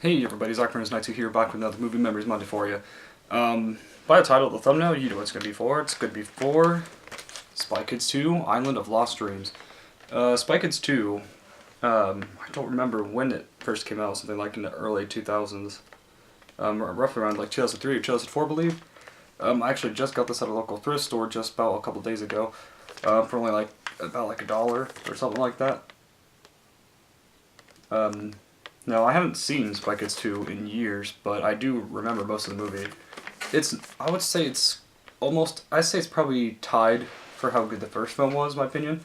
Hey everybody, Zachman92 here, back with another Movie Memories Monday for you. By the title of the thumbnail, you know what it's going to be for. It's going to be for Spy Kids 2, Island of Lost Dreams. Spy Kids 2, I don't remember when it first came out, something like in the early 2000s. Roughly around like 2003 or 2004, I believe. I actually just got this at a local thrift store just about a couple days ago, for only about $1 or something like that. No, I haven't seen Spy Kids 2 in years, but I do remember most of the movie. I would say it's probably tied for how good the first film was, in my opinion.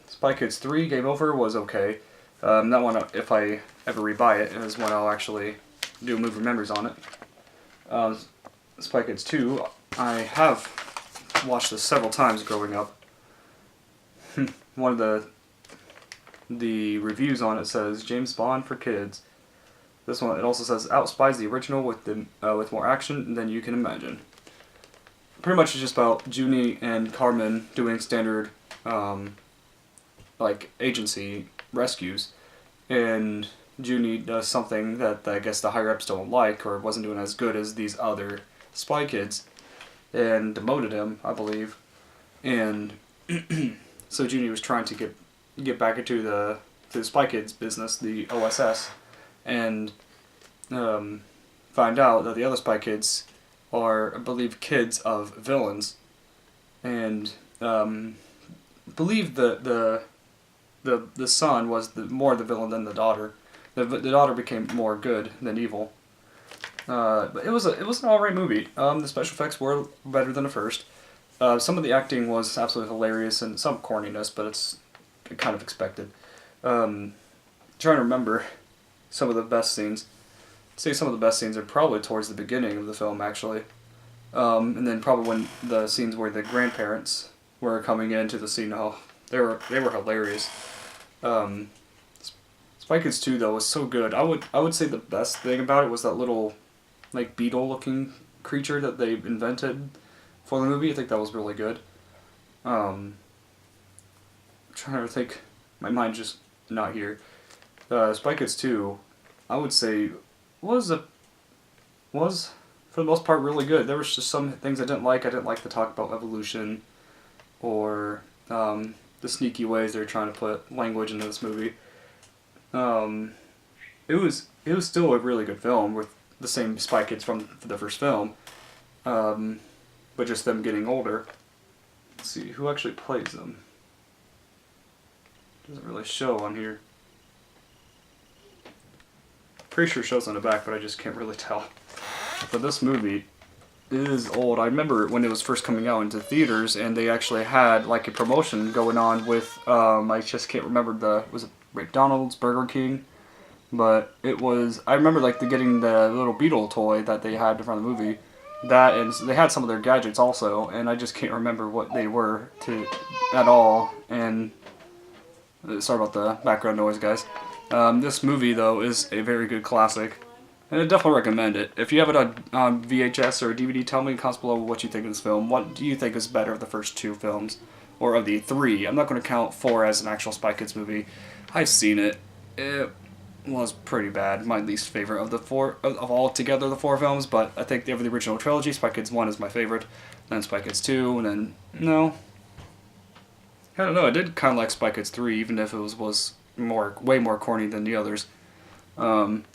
Spy Kids 3, Game Over, was okay. That one, if I ever rebuy it, is when I'll actually do movie memories on it. Spy Kids 2, I have watched this several times growing up. One of the reviews on it says James Bond for kids. This one, it also says outspies the original with more action than you can imagine. Pretty much it's just about Junie and Carmen doing standard agency rescues, and Junie does something that I guess the higher ups don't like, or wasn't doing as good as these other spy kids, and demoted him, I believe. And so Junie was trying to get back into the Spy Kids business, the OSS, and find out that the other Spy Kids are, I believe, kids of villains, and believe the son was more the villain than the daughter. The daughter became more good than evil. But it was an alright movie. The special effects were better than the first. Some of the acting was absolutely hilarious and some corniness, but it's kind of expected. Trying to remember some of the best scenes. I'd say some of the best scenes are probably towards the beginning of the film, actually. And then probably when the scenes where the grandparents were coming into the scene. Oh, they were hilarious. Spy Kids 2 though was so good. I would say the best thing about it was that little beetle-looking creature that they invented for the movie. I think that was really good. I'm trying to think. My mind's just not here. Spy Kids 2, I would say, was for the most part really good. There was just some things I didn't like. I didn't like the talk about evolution, or the sneaky ways they're trying to put language into this movie. It was still a really good film with the same Spy Kids from the first film, but just them getting older. Let's see who actually plays them. Doesn't really show on here. Pretty sure it shows on the back, but I just can't really tell. But this movie is old. I remember when it was first coming out into theaters, and they actually had a promotion going on with I just can't remember was it McDonald's, Burger King, but it was, I remember getting the little beetle toy that they had in front of the movie. That, and they had some of their gadgets also, and I just can't remember what they were at all. And sorry about the background noise, guys. This movie, though, is a very good classic, and I definitely recommend it. If you have it on VHS or DVD, tell me in the comments below what you think of this film. What do you think is better of the first two films, or of the three? I'm not going to count 4 as an actual Spy Kids movie. I've seen it. It was pretty bad. My least favorite of the 4, of all together, the 4 films, but I think of the original trilogy, Spy Kids 1 is my favorite, then Spy Kids 2, and then, no. I don't know, I did kind of like Spy Kids 3, even if it was way more corny than the others. But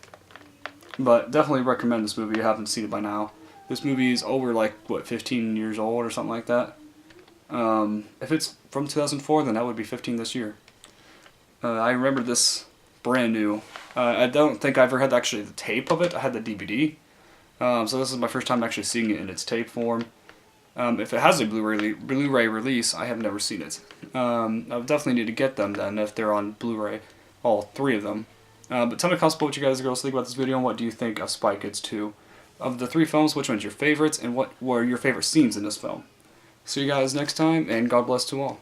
definitely recommend this movie if you haven't seen it by now. This movie is over 15 years old or something like that. If it's from 2004, then that would be 15 this year. I remember this brand new. I don't think I ever had actually the tape of it. I had the DVD. So this is my first time actually seeing it in its tape form. If it has a Blu-ray release, I have never seen it. I would definitely need to get them then if they're on Blu-ray, all 3 of them. But tell me in the comments what you guys girls think about this video, and what do you think of Spy Kids 2? Of the 3 films, which one's your favorites, and what were your favorite scenes in this film? See you guys next time, and God bless to all.